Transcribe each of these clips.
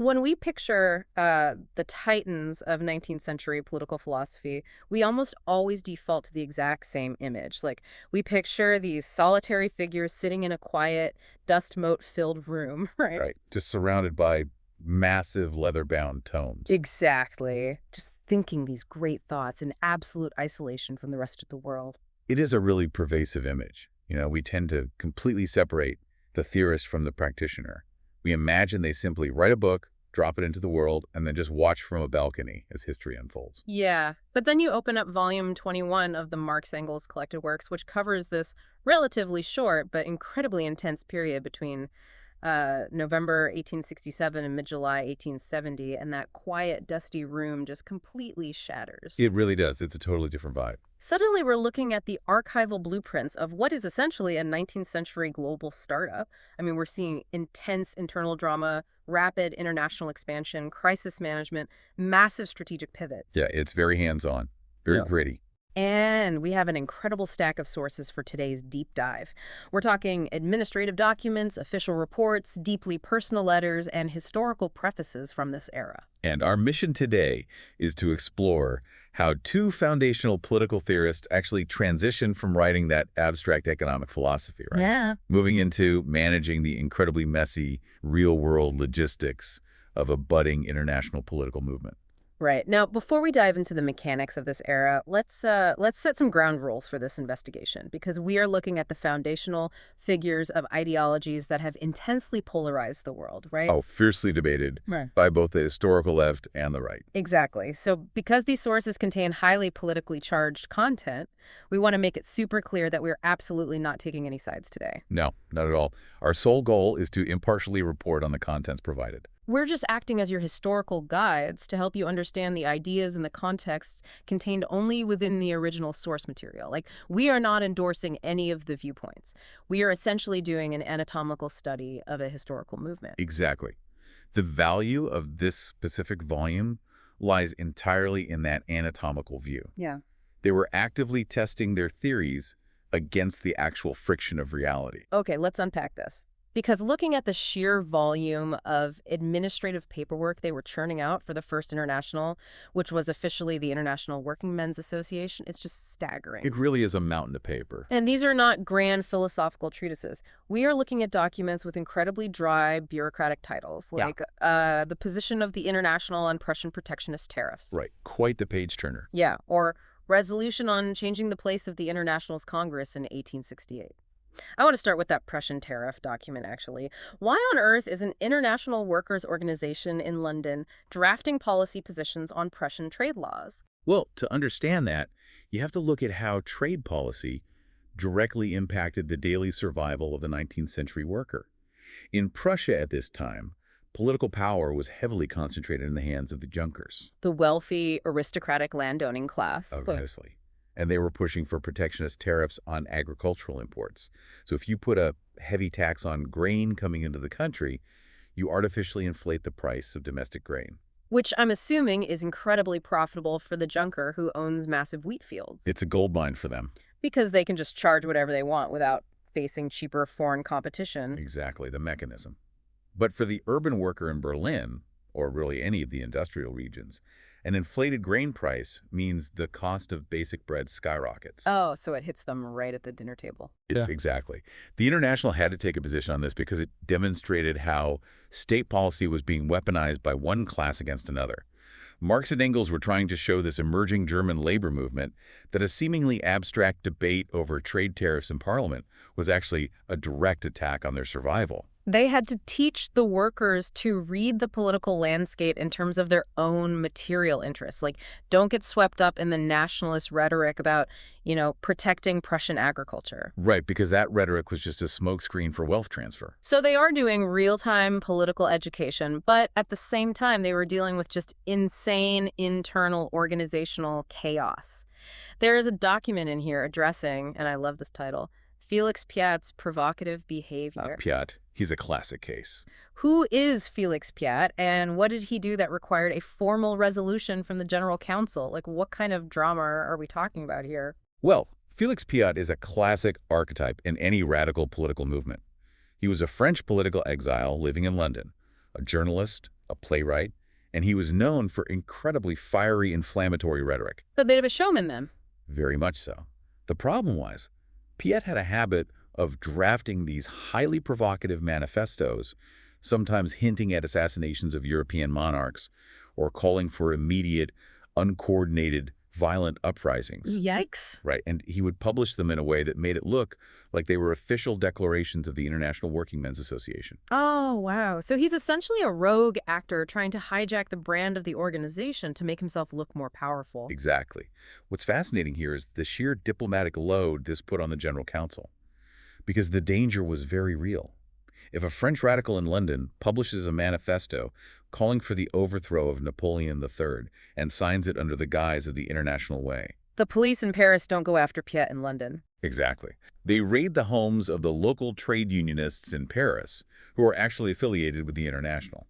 When we picture the titans of 19th century political philosophy, we almost always default to the exact same image. Like, we picture these solitary figures sitting in a quiet, dust mote-filled room, right? Right. Just surrounded by massive leather-bound tomes. Exactly. Just thinking these great thoughts in absolute isolation from the rest of the world. It is a really pervasive image. We tend to completely separate the theorist from the practitioner. We imagine they simply write a book, drop it into the world, and then just watch from a balcony as history unfolds. Yeah, but then you open up volume 21 of the Marx Engels collected works, which covers this relatively short but incredibly intense period between November 1867 and mid-July 1870, and that quiet, dusty room just completely shatters. It really does. It's a totally different vibe. Suddenly, we're looking at the archival blueprints of what is essentially a 19th century global startup. I mean, we're seeing intense internal drama, rapid international expansion, crisis management, massive strategic pivots. Yeah, it's very hands-on, very Yeah. gritty. And we have an incredible stack of sources for today's deep dive. We're talking administrative documents, official reports, deeply personal letters, and historical prefaces from this era. And our mission today is to explore how two foundational political theorists actually transition from writing that abstract economic philosophy, right? Yeah. Moving into managing the incredibly messy, real-world logistics of a budding international political movement. Right. Now, before we dive into the mechanics of this era, let's set some ground rules for this investigation, because we are looking at the foundational figures of ideologies that have intensely polarized the world, right? Oh, fiercely debated Right. by both the historical left and the right. Exactly. So because these sources contain highly politically charged content, we want to make it super clear that we're absolutely not taking any sides today. No, not at all. Our sole goal is to impartially report on the contents provided. We're just acting as your historical guides to help you understand the ideas and the contexts contained only within the original source material. Like, we are not endorsing any of the viewpoints. We are essentially doing an anatomical study of a historical movement. Exactly. The value of this specific volume lies entirely in that anatomical view. Yeah. They were actively testing their theories against the actual friction of reality. Okay, let's unpack this. Because looking at the sheer volume of administrative paperwork they were churning out for the First International, which was officially the International Working Men's Association, it's just staggering. It really is a mountain of paper. And these are not grand philosophical treatises. We are looking at documents with incredibly dry bureaucratic titles, like the position of the International on Prussian protectionist tariffs. Right. Quite the page turner. Yeah, or resolution on changing the place of the International's Congress in 1868. I want to start with that Prussian tariff document, actually. Why on earth is an international workers' organization in London drafting policy positions on Prussian trade laws? Well, to understand that, you have to look at how trade policy directly impacted the daily survival of the 19th century worker. In Prussia at this time, political power was heavily concentrated in the hands of the Junkers. The wealthy, aristocratic landowning class. Obviously. And they were pushing for protectionist tariffs on agricultural imports. So if you put a heavy tax on grain coming into the country, you artificially inflate the price of domestic grain. Which I'm assuming is incredibly profitable for the junker who owns massive wheat fields. It's a gold mine for them. Because they can just charge whatever they want without facing cheaper foreign competition. Exactly, the mechanism. But for the urban worker in Berlin, or really any of the industrial regions, an inflated grain price means the cost of basic bread skyrockets. Oh, so it hits them right at the dinner table. Exactly. The International had to take a position on this because it demonstrated how state policy was being weaponized by one class against another. Marx and Engels were trying to show this emerging German labor movement that a seemingly abstract debate over trade tariffs in Parliament was actually a direct attack on their survival. They had to teach the workers to read the political landscape in terms of their own material interests. Like, don't get swept up in the nationalist rhetoric about, protecting Prussian agriculture. Right, because that rhetoric was just a smokescreen for wealth transfer. So they are doing real-time political education, but at the same time, they were dealing with just insane internal organizational chaos. There is a document in here addressing, and I love this title, Felix Piat's provocative behavior. Piat, he's a classic case. Who is Felix Piat, and what did he do that required a formal resolution from the General Council? Like, what kind of drama are we talking about here? Well, Felix Piat is a classic archetype in any radical political movement. He was a French political exile living in London, a journalist, a playwright, and he was known for incredibly fiery, inflammatory rhetoric. A bit of a showman, then. Very much so. The problem was, Piet had a habit of drafting these highly provocative manifestos, sometimes hinting at assassinations of European monarchs or calling for immediate, uncoordinated, violent uprisings. Yikes. Right, and he would publish them in a way that made it look like they were official declarations of the International Working Men's Association. Oh, wow. So he's essentially a rogue actor trying to hijack the brand of the organization to make himself look more powerful. Exactly. What's fascinating here is the sheer diplomatic load this put on the General Council, because the danger was very real. If a French radical in London publishes a manifesto calling for the overthrow of Napoleon III and signs it under the guise of the international way. The police in Paris don't go after Piet in London. Exactly. They raid the homes of the local trade unionists in Paris who are actually affiliated with the International.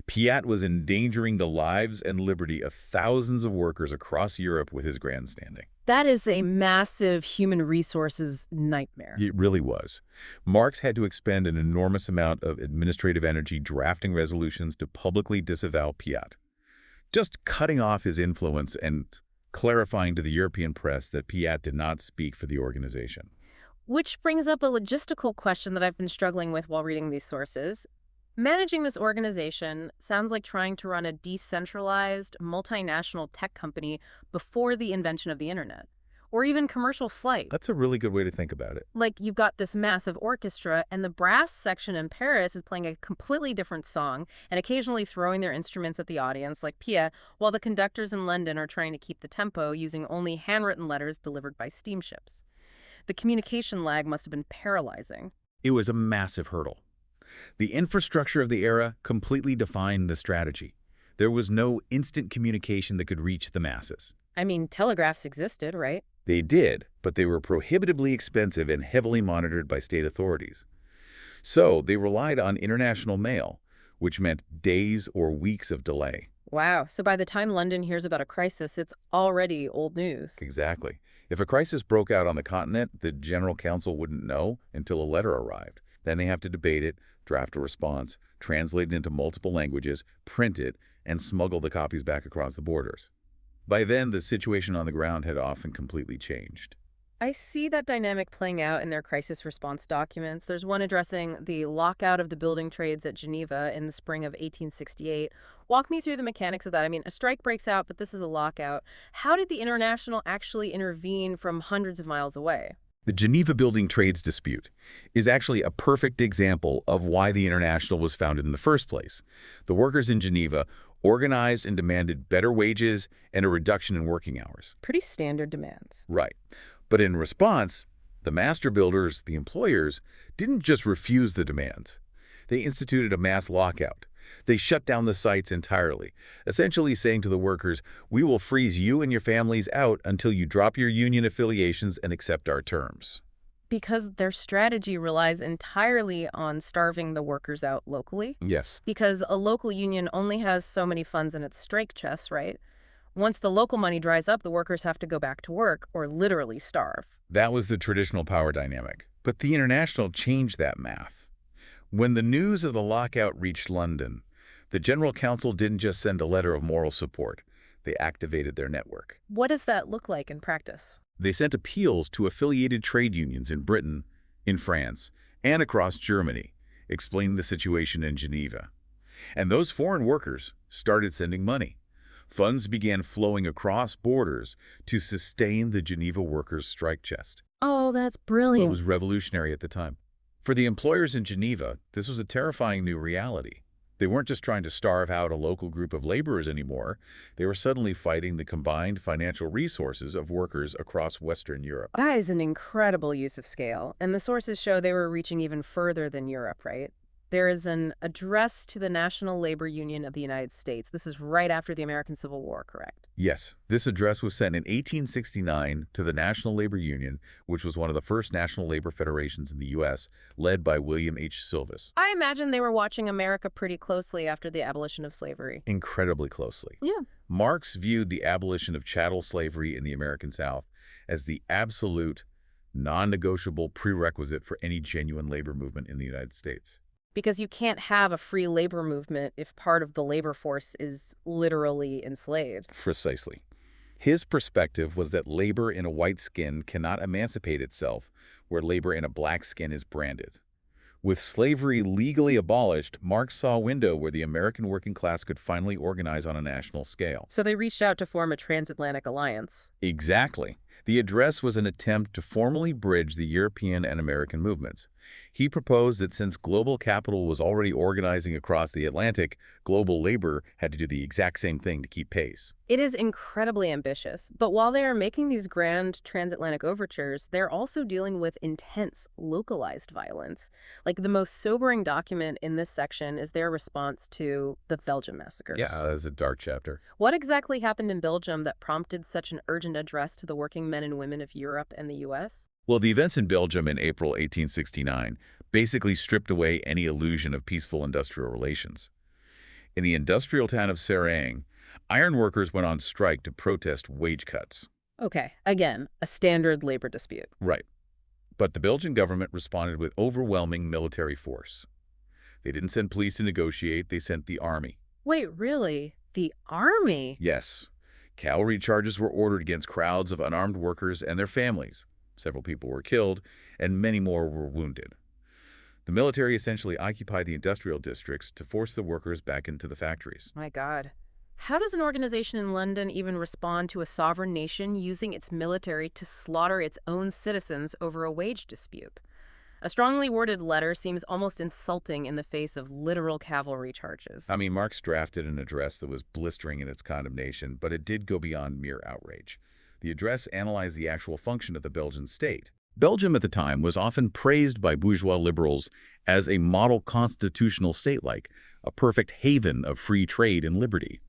Piet was endangering the lives and liberty of thousands of workers across Europe with his grandstanding. That is a massive human resources nightmare. It really was. Marx had to expend an enormous amount of administrative energy drafting resolutions to publicly disavow Piet, just cutting off his influence and clarifying to the European press that Piet did not speak for the organization. Which brings up a logistical question that I've been struggling with while reading these sources. Managing this organization sounds like trying to run a decentralized, multinational tech company before the invention of the internet, or even commercial flight. That's a really good way to think about it. Like, you've got this massive orchestra, and the brass section in Paris is playing a completely different song and occasionally throwing their instruments at the audience, like Piet, while the conductors in London are trying to keep the tempo using only handwritten letters delivered by steamships. The communication lag must have been paralyzing. It was a massive hurdle. The infrastructure of the era completely defined the strategy. There was no instant communication that could reach the masses. I mean, telegraphs existed, right? They did, but they were prohibitively expensive and heavily monitored by state authorities. So they relied on international mail, which meant days or weeks of delay. Wow. So by the time London hears about a crisis, it's already old news. Exactly. If a crisis broke out on the continent, the General Council wouldn't know until a letter arrived. Then they have to debate it, draft a response, translate it into multiple languages, print it, and smuggle the copies back across the borders. By then, the situation on the ground had often completely changed. I see that dynamic playing out in their crisis response documents. There's one addressing the lockout of the building trades at Geneva in the spring of 1868. Walk me through the mechanics of that. I mean, a strike breaks out, but this is a lockout. How did the International actually intervene from hundreds of miles away? The Geneva building trades dispute is actually a perfect example of why the International was founded in the first place. The workers in Geneva organized and demanded better wages and a reduction in working hours. Pretty standard demands. Right. But in response, the master builders, the employers, didn't just refuse the demands. They instituted a mass lockout. They shut down the sites entirely, essentially saying to the workers, "We will freeze you and your families out until you drop your union affiliations and accept our terms." Because their strategy relies entirely on starving the workers out locally? Yes. Because a local union only has so many funds in its strike chest, right? Once the local money dries up, the workers have to go back to work or literally starve. That was the traditional power dynamic. But the International changed that math. When the news of the lockout reached London, the General Council didn't just send a letter of moral support. They activated their network. What does that look like in practice? They sent appeals to affiliated trade unions in Britain, in France, and across Germany, explaining the situation in Geneva. And those foreign workers started sending money. Funds began flowing across borders to sustain the Geneva workers' strike chest. Oh, that's It brilliant. was revolutionary at the time. For the employers in Geneva, this was a terrifying new reality. They weren't just trying to starve out a local group of laborers anymore. They were suddenly fighting the combined financial resources of workers across Western Europe. That is an incredible use of scale. And the sources show they were reaching even further than Europe, right? There is an address to the National Labor Union of the United States. This is right after the American Civil War, correct? Yes, this address was sent in 1869 to the National Labor Union, which was one of the first national labor federations in the U.S., led by William H. Silvis. I imagine they were watching America pretty closely after the abolition of slavery. Incredibly closely. Yeah. Marx viewed the abolition of chattel slavery in the American South as the absolute, non-negotiable prerequisite for any genuine labor movement in the United States. Because you can't have a free labor movement if part of the labor force is literally enslaved. Precisely. His perspective was that labor in a white skin cannot emancipate itself where labor in a black skin is branded. With slavery legally abolished, Marx saw a window where the American working class could finally organize on a national scale. So they reached out to form a transatlantic alliance. Exactly. The address was an attempt to formally bridge the European and American movements. He proposed that since global capital was already organizing across the Atlantic, global labor had to do the exact same thing to keep pace. It is incredibly ambitious, but while they are making these grand transatlantic overtures, they're also dealing with intense, localized violence. Like the most sobering document in this section is their response to the Belgium massacres. Yeah, that's a dark chapter. What exactly happened in Belgium that prompted such an urgent address to the working men and women of Europe and the U.S.? Well, the events in Belgium in April 1869 basically stripped away any illusion of peaceful industrial relations. In the industrial town of Serang, iron workers went on strike to protest wage cuts. Okay, again, a standard labor dispute. Right. But the Belgian government responded with overwhelming military force. They didn't send police to negotiate, they sent the army. Wait, really? The army? Yes. Cavalry charges were ordered against crowds of unarmed workers and their families. Several people were killed, and many more were wounded. The military essentially occupied the industrial districts to force the workers back into the factories. My God. How does an organization in London even respond to a sovereign nation using its military to slaughter its own citizens over a wage dispute? A strongly worded letter seems almost insulting in the face of literal cavalry charges. I mean, Marx drafted an address that was blistering in its condemnation, but it did go beyond mere outrage. The address analyzed the actual function of the Belgian state. Belgium at the time was often praised by bourgeois liberals as a model constitutional state-like, a perfect haven of free trade and liberty.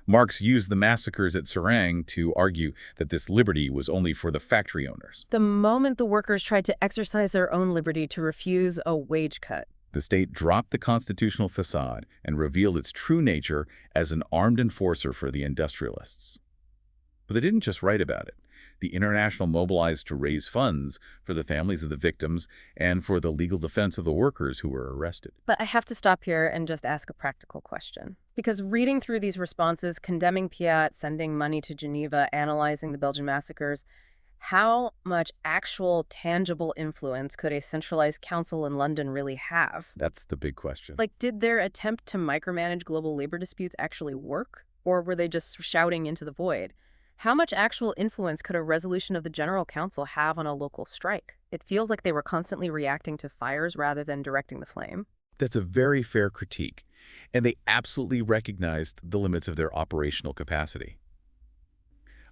Marx used the massacres at Serang to argue that this liberty was only for the factory owners. The moment the workers tried to exercise their own liberty to refuse a wage cut, The state dropped the constitutional facade and revealed its true nature as an armed enforcer for the industrialists. But they didn't just write about it. The International mobilized to raise funds for the families of the victims and for the legal defense of the workers who were arrested. But I have to stop here and just ask a practical question. Because reading through these responses, condemning Piat, sending money to Geneva, analyzing the Belgian massacres, how much actual tangible influence could a centralized council in London really have? That's the big question. Like, did their attempt to micromanage global labor disputes actually work? Or were they just shouting into the void? How much actual influence could a resolution of the General Council have on a local strike? It feels like they were constantly reacting to fires rather than directing the flame. That's a very fair critique, and they absolutely recognized the limits of their operational capacity.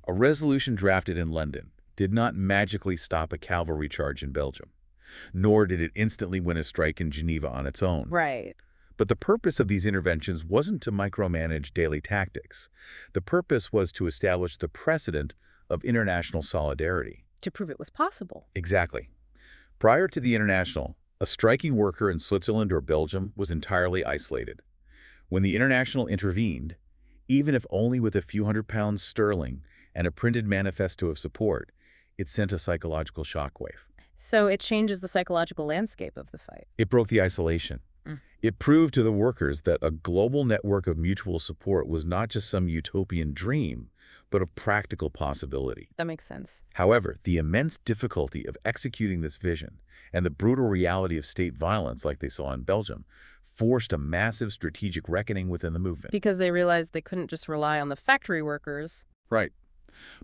A resolution drafted in London did not magically stop a cavalry charge in Belgium, nor did it instantly win a strike in Geneva on its own. Right. But the purpose of these interventions wasn't to micromanage daily tactics. The purpose was to establish the precedent of international solidarity. To prove it was possible. Exactly. Prior to the International, a striking worker in Switzerland or Belgium was entirely isolated. When the International intervened, even if only with a few £100 sterling and a printed manifesto of support, it sent a psychological shockwave. So it changes the psychological landscape of the fight. It broke the isolation. It proved to the workers that a global network of mutual support was not just some utopian dream, but a practical possibility. That makes sense. However, the immense difficulty of executing this vision and the brutal reality of state violence like they saw in Belgium forced a massive strategic reckoning within the movement. Because they realized they couldn't just rely on the factory workers. Right.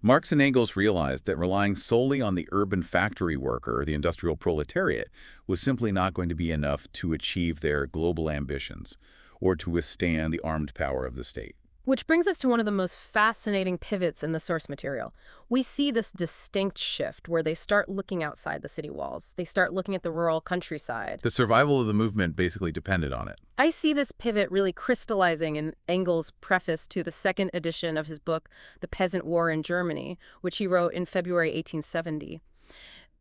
Marx and Engels realized that relying solely on the urban factory worker, the industrial proletariat, was simply not going to be enough to achieve their global ambitions or to withstand the armed power of the state. Which brings us to one of the most fascinating pivots in the source material. We see this distinct shift where they start looking outside the city walls. They start looking at the rural countryside. The survival of the movement basically depended on it. I see this pivot really crystallizing in Engels' preface to the second edition of his book, The Peasant War in Germany, which he wrote in February 1870.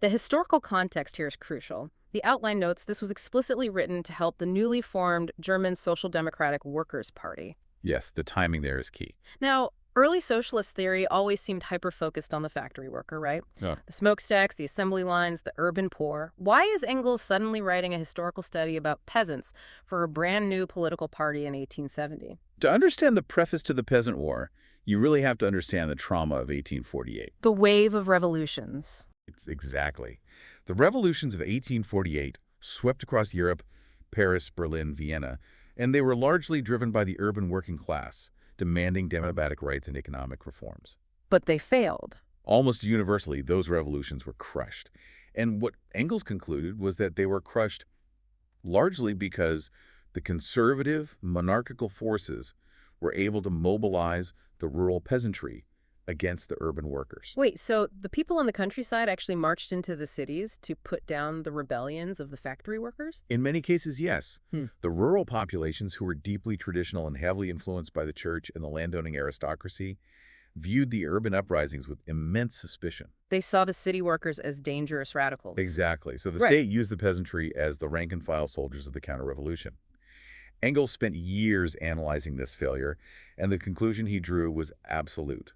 The historical context here is crucial. The outline notes this was explicitly written to help the newly formed German Social Democratic Workers' Party. Yes, the timing there is key. Now, Early socialist theory always seemed hyper-focused on the factory worker, right? Yeah. The smokestacks, the assembly lines, the urban poor. Why is Engels suddenly writing a historical study about peasants for a brand new political party in 1870? To understand the preface to the Peasant War, you really have to understand the trauma of 1848. The wave of revolutions. It's exactly. The revolutions of 1848 swept across Europe, Paris, Berlin, Vienna, and they were largely driven by the urban working class, demanding democratic rights and economic reforms. But they failed. Almost universally, those revolutions were crushed. And what Engels concluded was that they were crushed largely because the conservative, monarchical forces were able to mobilize the rural peasantry against the urban workers. Wait, so the people in the countryside actually marched into the cities to put down the rebellions of the factory workers? In many cases, yes. Hmm. The rural populations, who were deeply traditional and heavily influenced by the church and the landowning aristocracy, viewed the urban uprisings with immense suspicion. They saw the city workers as dangerous radicals. Exactly. So the Right. state used the peasantry as the rank-and-file soldiers of the counter-revolution. Engels spent years analyzing this failure, and the conclusion he drew was absolute.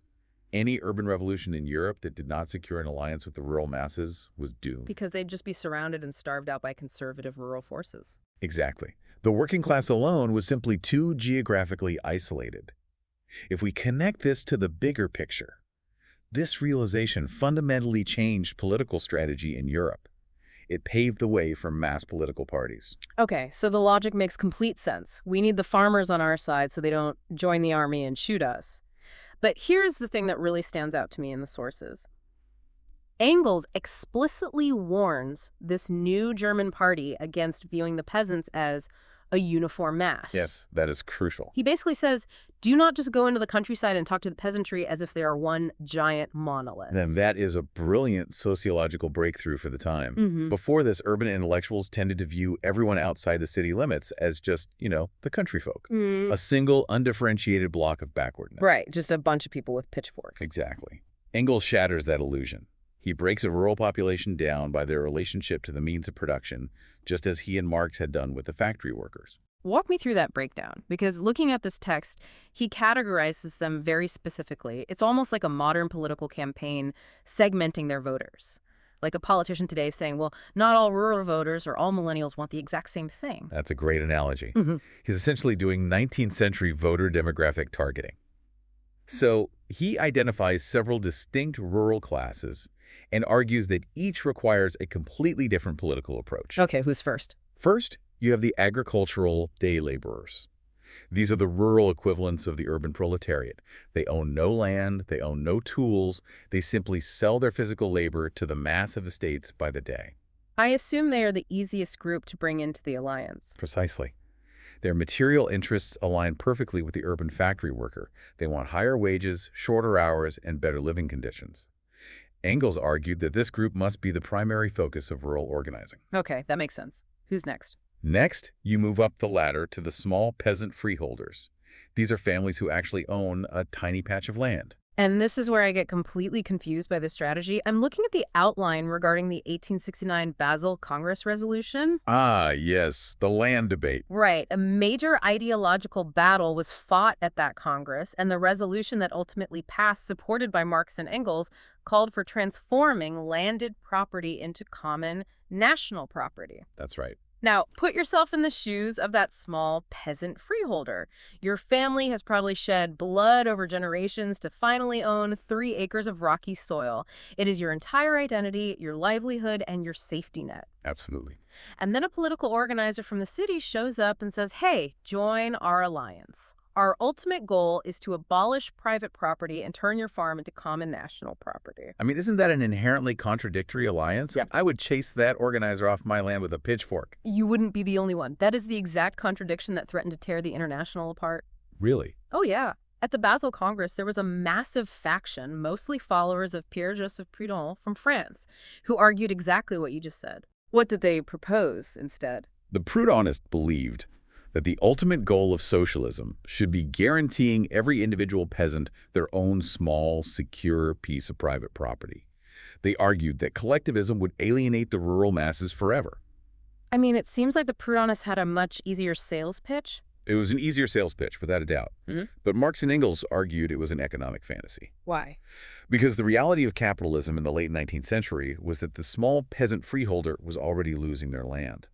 Any urban revolution in Europe that did not secure an alliance with the rural masses was doomed. Because they'd just be surrounded and starved out by conservative rural forces. Exactly. The working class alone was simply too geographically isolated. If we connect this to the bigger picture, this realization fundamentally changed political strategy in Europe. It paved the way for mass political parties. Okay, so the logic makes complete sense. We need the farmers on our side so they don't join the army and shoot us. But here's the thing that really stands out to me in the sources. Engels explicitly warns this new German party against viewing the peasants as a uniform mass. Yes, that is crucial. He basically says, do not just go into the countryside and talk to the peasantry as if they are one giant monolith. Then that is a brilliant sociological breakthrough for the time. Mm-hmm. Before this, urban intellectuals tended to view everyone outside the city limits as just, the country folk. A single, undifferentiated block of backwardness. Right, just a bunch of people with pitchforks. Exactly. Engels shatters that illusion. He breaks a rural population down by their relationship to the means of production, just as he and Marx had done with the factory workers. Walk me through that breakdown, because looking at this text, he categorizes them very specifically. It's almost like a modern political campaign segmenting their voters. Like a politician today saying, well, not all rural voters or all millennials want the exact same thing. That's a great analogy. Mm-hmm. He's essentially doing 19th century voter demographic targeting. So he identifies several distinct rural classes and argues that each requires a completely different political approach. Okay, who's first? First, you have the agricultural day laborers. These are the rural equivalents of the urban proletariat. They own no land, they own no tools, they simply sell their physical labor to the massive estates by the day. I assume they are the easiest group to bring into the alliance. Precisely. Their material interests align perfectly with the urban factory worker. They want higher wages, shorter hours, and better living conditions. Engels argued that this group must be the primary focus of rural organizing. Okay, that makes sense. Who's next? Next, you move up the ladder to the small peasant freeholders. These are families who actually own a tiny patch of land. And this is where I get completely confused by this strategy. I'm looking at the outline regarding the 1869 Basel Congress resolution. Ah, yes, the land debate. Right. A major ideological battle was fought at that Congress, and the resolution that ultimately passed, supported by Marx and Engels, called for transforming landed property into common national property. That's right. Now, put yourself in the shoes of that small peasant freeholder. Your family has probably shed blood over generations to finally own 3 acres of rocky soil. It is your entire identity, your livelihood, and your safety net. Absolutely. And then a political organizer from the city shows up and says, hey, join our alliance. Our ultimate goal is to abolish private property and turn your farm into common national property. I mean, isn't that an inherently contradictory alliance? Yeah. I would chase that organizer off my land with a pitchfork. You wouldn't be the only one. That is the exact contradiction that threatened to tear the International apart. Really? Oh, yeah. At the Basel Congress, there was a massive faction, mostly followers of Pierre-Joseph Proudhon from France, who argued exactly what you just said. What did they propose instead? The Proudhonists believed that the ultimate goal of socialism should be guaranteeing every individual peasant their own small, secure piece of private property. They argued that collectivism would alienate the rural masses forever. I mean, it seems like the Proudhonists had a much easier sales pitch. It was an easier sales pitch, without a doubt. Hmm. But Marx and Engels argued it was an economic fantasy. Why? Because the reality of capitalism in the late 19th century was that the small peasant freeholder was already losing their land.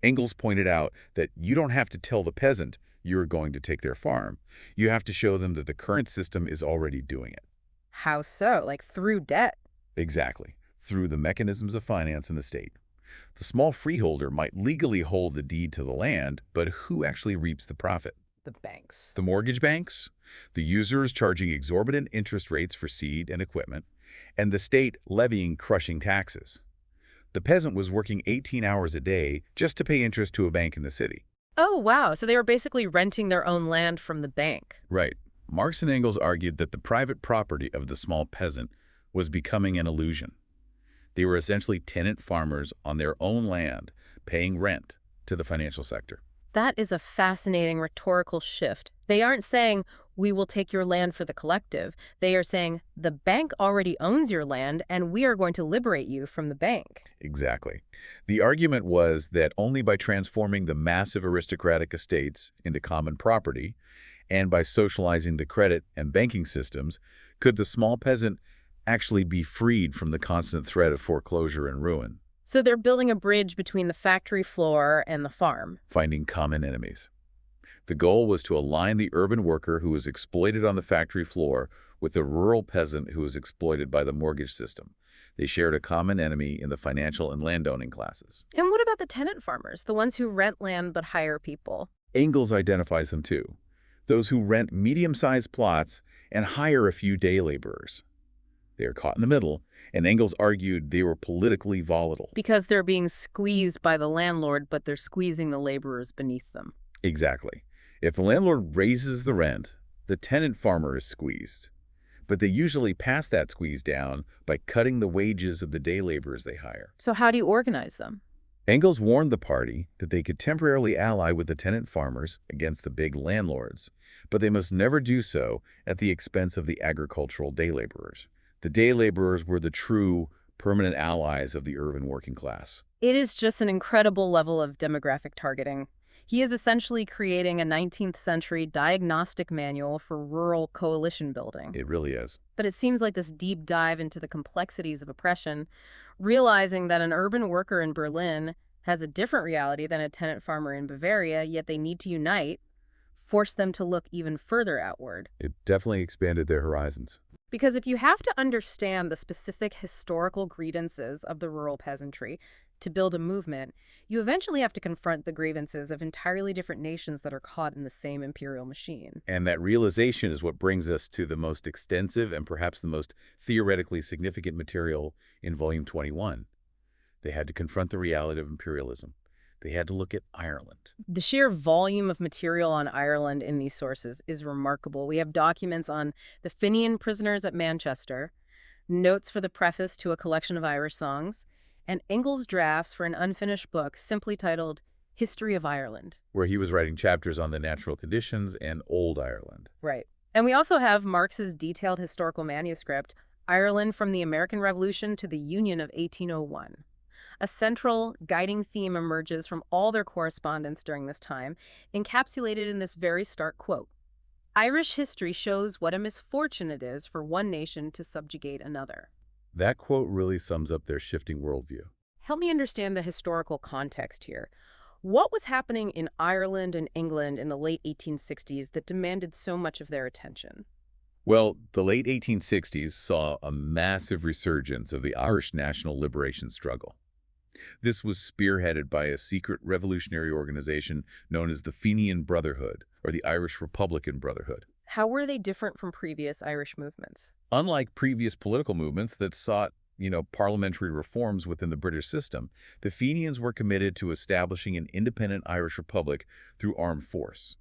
Engels pointed out that you don't have to tell the peasant you're going to take their farm. You have to show them that the current system is already doing it. How so? Like through debt? Exactly, through the mechanisms of finance in the state. The small freeholder might legally hold the deed to the land, but who actually reaps the profit? The banks. The mortgage banks, the users charging exorbitant interest rates for seed and equipment, and the state levying crushing taxes. The peasant was working 18 hours a day just to pay interest to a bank in the city. Oh, wow. So they were basically renting their own land from the bank. Right. Marx and Engels argued that the private property of the small peasant was becoming an illusion. They were essentially tenant farmers on their own land, paying rent to the financial sector. That is a fascinating rhetorical shift. They aren't saying, we will take your land for the collective. They are saying, the bank already owns your land, and we are going to liberate you from the bank. Exactly. The argument was that only by transforming the massive aristocratic estates into common property, and by socializing the credit and banking systems, could the small peasant actually be freed from the constant threat of foreclosure and ruin. So they're building a bridge between the factory floor and the farm. Finding common enemies. The goal was to align the urban worker who was exploited on the factory floor with the rural peasant who was exploited by the mortgage system. They shared a common enemy in the financial and landowning classes. And what about the tenant farmers, the ones who rent land but hire people? Engels identifies them too. Those who rent medium-sized plots and hire a few day laborers. They are caught in the middle, and Engels argued they were politically volatile. Because they're being squeezed by the landlord, but they're squeezing the laborers beneath them. Exactly. If the landlord raises the rent, the tenant farmer is squeezed. But they usually pass that squeeze down by cutting the wages of the day laborers they hire. So how do you organize them? Engels warned the party that they could temporarily ally with the tenant farmers against the big landlords, but they must never do so at the expense of the agricultural day laborers. The day laborers were the true, permanent allies of the urban working class. It is just an incredible level of demographic targeting. He is essentially creating a 19th century diagnostic manual for rural coalition building. It really is. But it seems like this deep dive into the complexities of oppression, realizing that an urban worker in Berlin has a different reality than a tenant farmer in Bavaria, yet they need to unite, forced them to look even further outward. It definitely expanded their horizons. Because if you have to understand the specific historical grievances of the rural peasantry to build a movement, you eventually have to confront the grievances of entirely different nations that are caught in the same imperial machine. And that realization is what brings us to the most extensive and perhaps the most theoretically significant material in Volume 21. They had to confront the reality of imperialism. They had to look at Ireland. The sheer volume of material on Ireland in these sources is remarkable. We have documents on the Fenian prisoners at Manchester, notes for the preface to a collection of Irish songs, and Engels' drafts for an unfinished book simply titled History of Ireland. Where he was writing chapters on the natural conditions and Old Ireland. Right. And we also have Marx's detailed historical manuscript, Ireland from the American Revolution to the Union of 1801. A central guiding theme emerges from all their correspondence during this time, encapsulated in this very stark quote. Irish history shows what a misfortune it is for one nation to subjugate another. That quote really sums up their shifting worldview. Help me understand the historical context here. What was happening in Ireland and England in the late 1860s that demanded so much of their attention? Well, the late 1860s saw a massive resurgence of the Irish national liberation struggle. This was spearheaded by a secret revolutionary organization known as the Fenian Brotherhood, or the Irish Republican Brotherhood. How were they different from previous Irish movements? Unlike previous political movements that sought, parliamentary reforms within the British system, the Fenians were committed to establishing an independent Irish republic through armed force.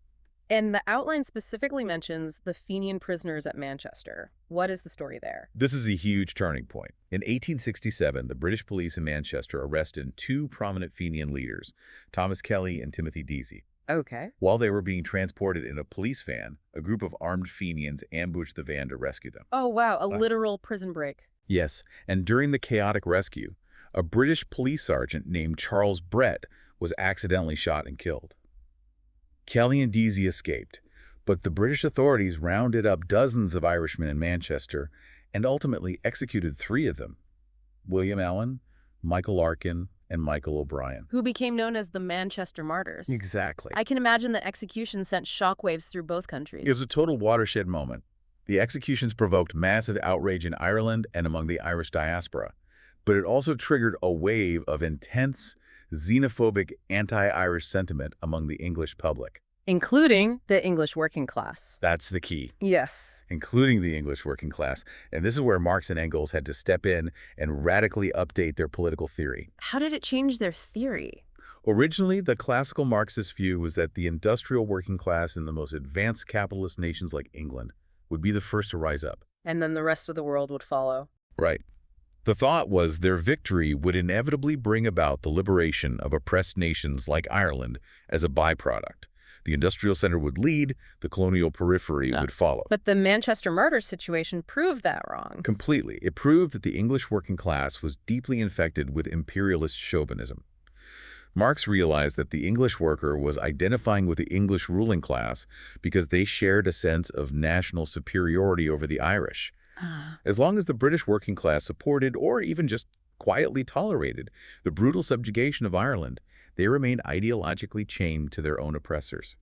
And the outline specifically mentions the Fenian prisoners at Manchester. What is the story there? This is a huge turning point. In 1867, the British police in Manchester arrested two prominent Fenian leaders, Thomas Kelly and Timothy Deasy. Okay. While they were being transported in a police van, a group of armed Fenians ambushed the van to rescue them. Oh, wow, a literal prison break. Yes, and during the chaotic rescue, a British police sergeant named Charles Brett was accidentally shot and killed. Kelly and Deasy escaped, but the British authorities rounded up dozens of Irishmen in Manchester and ultimately executed 3 of them: William Allen, Michael Larkin, and Michael O'Brien. Who became known as the Manchester Martyrs. Exactly. I can imagine that execution sent shockwaves through both countries. It was a total watershed moment. The executions provoked massive outrage in Ireland and among the Irish diaspora, but it also triggered a wave of intense, xenophobic, anti-Irish sentiment among the English public. Including the English working class. That's the key. Yes. Including the English working class. And this is where Marx and Engels had to step in and radically update their political theory. How did it change their theory? Originally, the classical Marxist view was that the industrial working class in the most advanced capitalist nations like England would be the first to rise up. And then the rest of the world would follow. Right. The thought was their victory would inevitably bring about the liberation of oppressed nations like Ireland as a byproduct. The industrial center would lead, the colonial periphery would follow. But the Manchester Martyrs situation proved that wrong. Completely. It proved that the English working class was deeply infected with imperialist chauvinism. Marx realized that the English worker was identifying with the English ruling class because they shared a sense of national superiority over the Irish. As long as the British working class supported or even just quietly tolerated the brutal subjugation of Ireland, they remained ideologically chained to their own oppressors.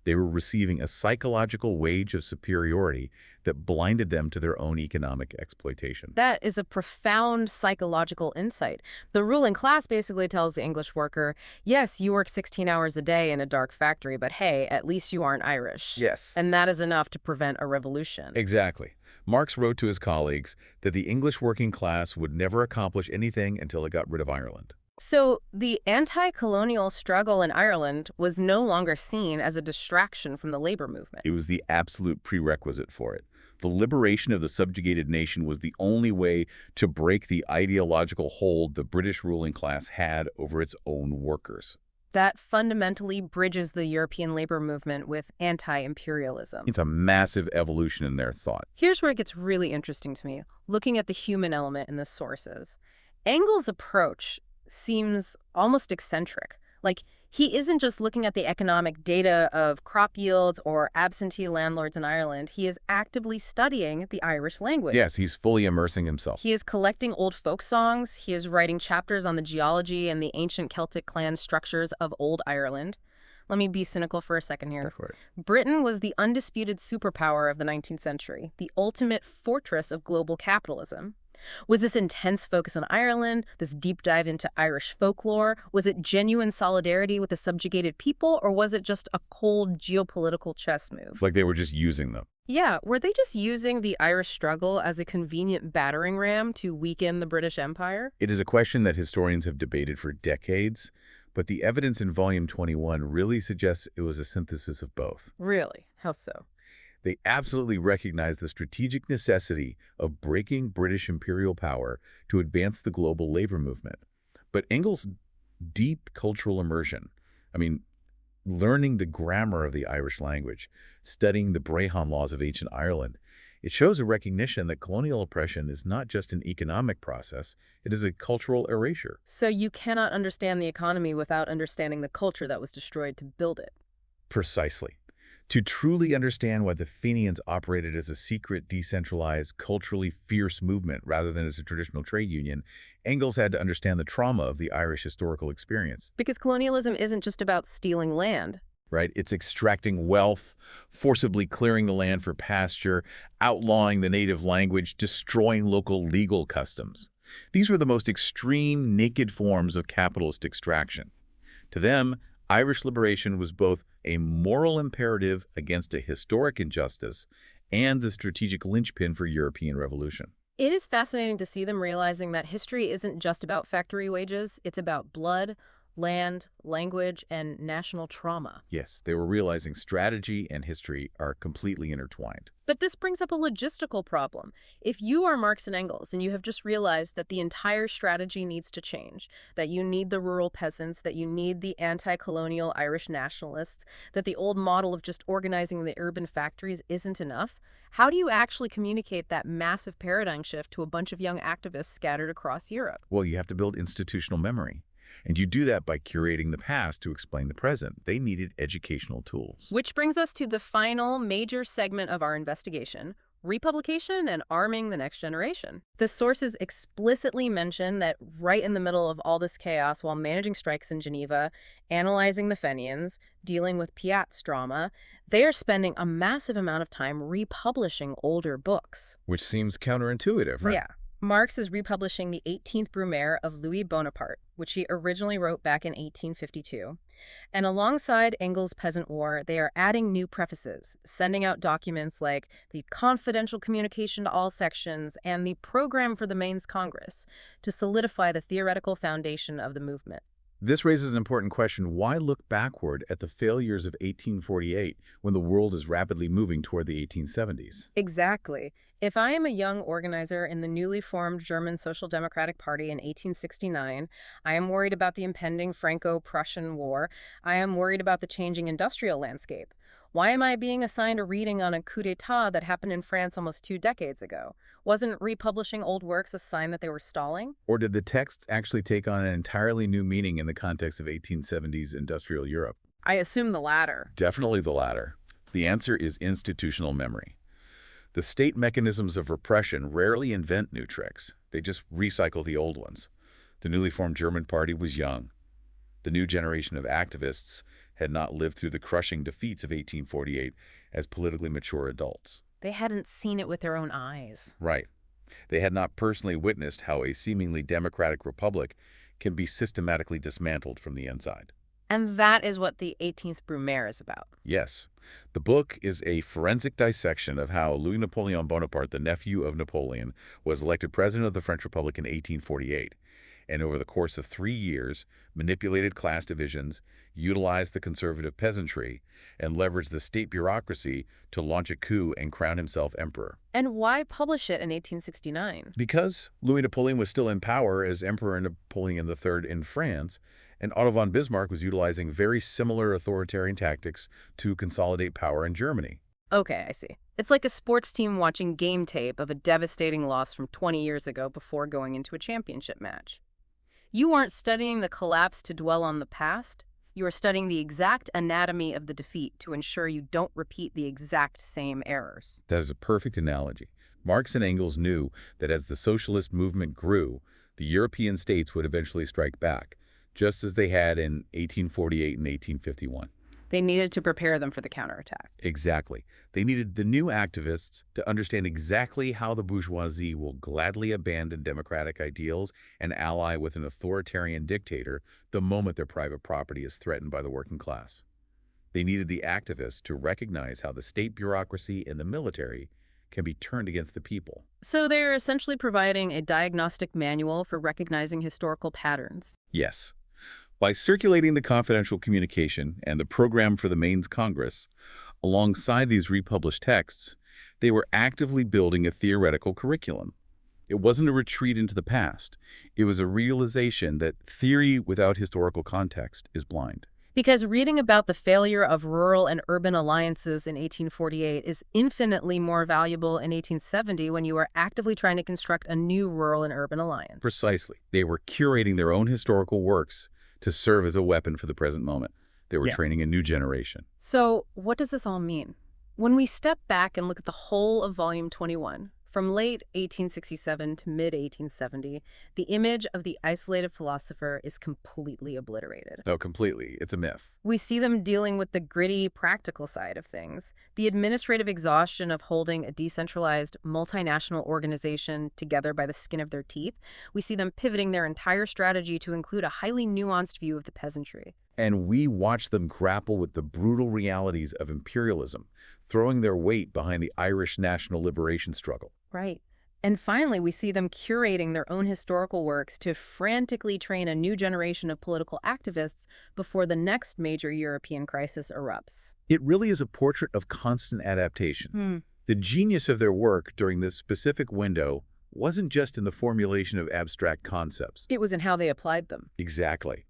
They were receiving a psychological wage of superiority that blinded them to their own economic exploitation. That is a profound psychological insight. The ruling class basically tells the English worker, yes, you work 16 hours a day in a dark factory, but hey, at least you aren't Irish. Yes. And that is enough to prevent a revolution. Exactly. Marx wrote to his colleagues that the English working class would never accomplish anything until it got rid of Ireland. So the anti-colonial struggle in Ireland was no longer seen as a distraction from the labor movement. It was the absolute prerequisite for it. The liberation of the subjugated nation was the only way to break the ideological hold the British ruling class had over its own workers. That fundamentally bridges the European labor movement with anti-imperialism. It's a massive evolution in their thought. Here's where it gets really interesting to me, looking at the human element in the sources. Engels' approach seems almost eccentric. Like, he isn't just looking at the economic data of crop yields or absentee landlords in Ireland. He is actively studying the Irish language. Yes, he's fully immersing himself. He is collecting old folk songs. He is writing chapters on the geology and the ancient Celtic clan structures of old Ireland. Let me be cynical for a second here. Go for it. Britain was the undisputed superpower of the 19th century, the ultimate fortress of global capitalism. Was this intense focus on Ireland, this deep dive into Irish folklore, was it genuine solidarity with the subjugated people, or was it just a cold geopolitical chess move? Like they were just using them. Yeah, were they just using the Irish struggle as a convenient battering ram to weaken the British Empire? It is a question that historians have debated for decades, but the evidence in Volume 21 really suggests it was a synthesis of both. Really? How so? They absolutely recognized the strategic necessity of breaking British imperial power to advance the global labor movement. But Engels' deep cultural immersion, learning the grammar of the Irish language, studying the Brehon laws of ancient Ireland, it shows a recognition that colonial oppression is not just an economic process, it is a cultural erasure. So you cannot understand the economy without understanding the culture that was destroyed to build it. Precisely. To truly understand why the Fenians operated as a secret, decentralized, culturally fierce movement rather than as a traditional trade union, Engels had to understand the trauma of the Irish historical experience. Because colonialism isn't just about stealing land. Right? It's extracting wealth, forcibly clearing the land for pasture, outlawing the native language, destroying local legal customs. These were the most extreme, naked forms of capitalist extraction. To them, Irish liberation was both a moral imperative against a historic injustice and the strategic linchpin for European revolution. It is fascinating to see them realizing that history isn't just about factory wages, it's about blood, land, language, and national trauma. Yes, they were realizing strategy and history are completely intertwined. But this brings up a logistical problem. If you are Marx and Engels and you have just realized that the entire strategy needs to change, that you need the rural peasants, that you need the anti-colonial Irish nationalists, that the old model of just organizing the urban factories isn't enough, how do you actually communicate that massive paradigm shift to a bunch of young activists scattered across Europe? Well, you have to build institutional memory. And you do that by curating the past to explain the present. They needed educational tools. Which brings us to the final major segment of our investigation: republication and arming the next generation. The sources explicitly mention that right in the middle of all this chaos, while managing strikes in Geneva, analyzing the Fenians, dealing with Piat's drama, they are spending a massive amount of time republishing older books. Which seems counterintuitive, right? Yeah. Marx is republishing the 18th Brumaire of Louis Bonaparte, which he originally wrote back in 1852. And alongside Engels' Peasant War, they are adding new prefaces, sending out documents like the Confidential Communication to All Sections and the Program for the Mainz Congress to solidify the theoretical foundation of the movement. This raises an important question. Why look backward at the failures of 1848 when the world is rapidly moving toward the 1870s? Exactly. If I am a young organizer in the newly formed German Social Democratic Party in 1869, I am worried about the impending Franco-Prussian War. I am worried about the changing industrial landscape. Why am I being assigned a reading on a coup d'etat that happened in France almost 2 decades ago? Wasn't republishing old works a sign that they were stalling? Or did the texts actually take on an entirely new meaning in the context of 1870s industrial Europe? I assume the latter. Definitely the latter. The answer is institutional memory. The state mechanisms of repression rarely invent new tricks. They just recycle the old ones. The newly formed German party was young. The new generation of activists had not lived through the crushing defeats of 1848 as politically mature adults. They hadn't seen it with their own eyes. Right. They had not personally witnessed how a seemingly democratic republic can be systematically dismantled from the inside. And that is what the 18th Brumaire is about. Yes. The book is a forensic dissection of how Louis-Napoleon Bonaparte, the nephew of Napoleon, was elected president of the French Republic in 1848, and over the course of 3 years, manipulated class divisions, utilized the conservative peasantry, and leveraged the state bureaucracy to launch a coup and crown himself emperor. And why publish it in 1869? Because Louis Napoleon was still in power as Emperor Napoleon III in France, and Otto von Bismarck was utilizing very similar authoritarian tactics to consolidate power in Germany. Okay, I see. It's like a sports team watching game tape of a devastating loss from 20 years ago before going into a championship match. You aren't studying the collapse to dwell on the past. You are studying the exact anatomy of the defeat to ensure you don't repeat the exact same errors. That is a perfect analogy. Marx and Engels knew that as the socialist movement grew, the European states would eventually strike back, just as they had in 1848 and 1851. They needed to prepare them for the counterattack. Exactly. They needed the new activists to understand exactly how the bourgeoisie will gladly abandon democratic ideals and ally with an authoritarian dictator the moment their private property is threatened by the working class. They needed the activists to recognize how the state bureaucracy and the military can be turned against the people. So they're essentially providing a diagnostic manual for recognizing historical patterns. Yes. By circulating the confidential communication and the program for the Mainz Congress, alongside these republished texts, they were actively building a theoretical curriculum. It wasn't a retreat into the past. It was a realization that theory without historical context is blind. Because reading about the failure of rural and urban alliances in 1848 is infinitely more valuable in 1870 when you are actively trying to construct a new rural and urban alliance. Precisely. They were curating their own historical works to serve as a weapon for the present moment. They were training a new generation. So what does this all mean? When we step back and look at the whole of Volume 21, from late 1867 to mid-1870, the image of the isolated philosopher is completely obliterated. No, completely. It's a myth. We see them dealing with the gritty, practical side of things, the administrative exhaustion of holding a decentralized, multinational organization together by the skin of their teeth. We see them pivoting their entire strategy to include a highly nuanced view of the peasantry. And we watch them grapple with the brutal realities of imperialism, throwing their weight behind the Irish national liberation struggle. Right. And finally, we see them curating their own historical works to frantically train a new generation of political activists before the next major European crisis erupts. It really is a portrait of constant adaptation. The genius of their work during this specific window wasn't just in the formulation of abstract concepts. It was in how they applied them. Exactly.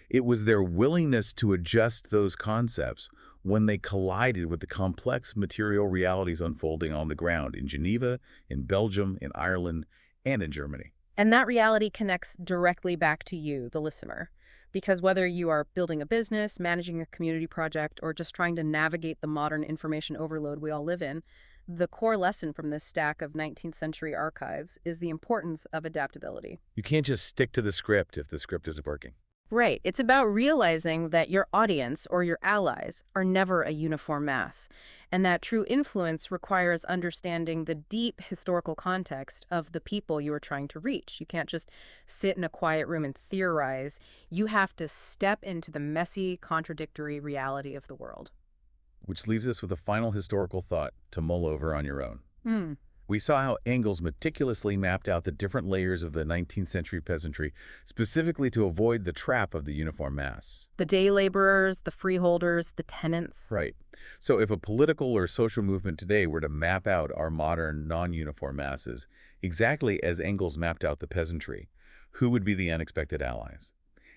It was their willingness to adjust those concepts when they collided with the complex material realities unfolding on the ground in Geneva, in Belgium, in Ireland, and in Germany. And that reality connects directly back to you, the listener. Because whether you are building a business, managing a community project, or just trying to navigate the modern information overload we all live in, the core lesson from this stack of 19th century archives is the importance of adaptability. You can't just stick to the script if the script isn't working. Right. It's about realizing that your audience or your allies are never a uniform mass, and that true influence requires understanding the deep historical context of the people you are trying to reach. You can't just sit in a quiet room and theorize. You have to step into the messy, contradictory reality of the world. Which leaves us with a final historical thought to mull over on your own. Hmm. We saw how Engels meticulously mapped out the different layers of the 19th century peasantry, specifically to avoid the trap of the uniform mass. The day laborers, the freeholders, the tenants. Right. So if a political or social movement today were to map out our modern non-uniform masses, exactly as Engels mapped out the peasantry, who would be the unexpected allies?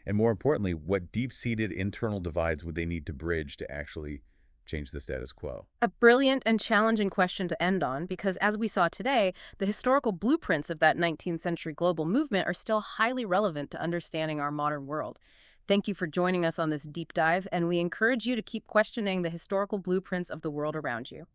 And more importantly, what deep-seated internal divides would they need to bridge to actually change the status quo? A brilliant and challenging question to end on, because as we saw today, the historical blueprints of that 19th century global movement are still highly relevant to understanding our modern world. Thank you for joining us on this deep dive, and we encourage you to keep questioning the historical blueprints of the world around you.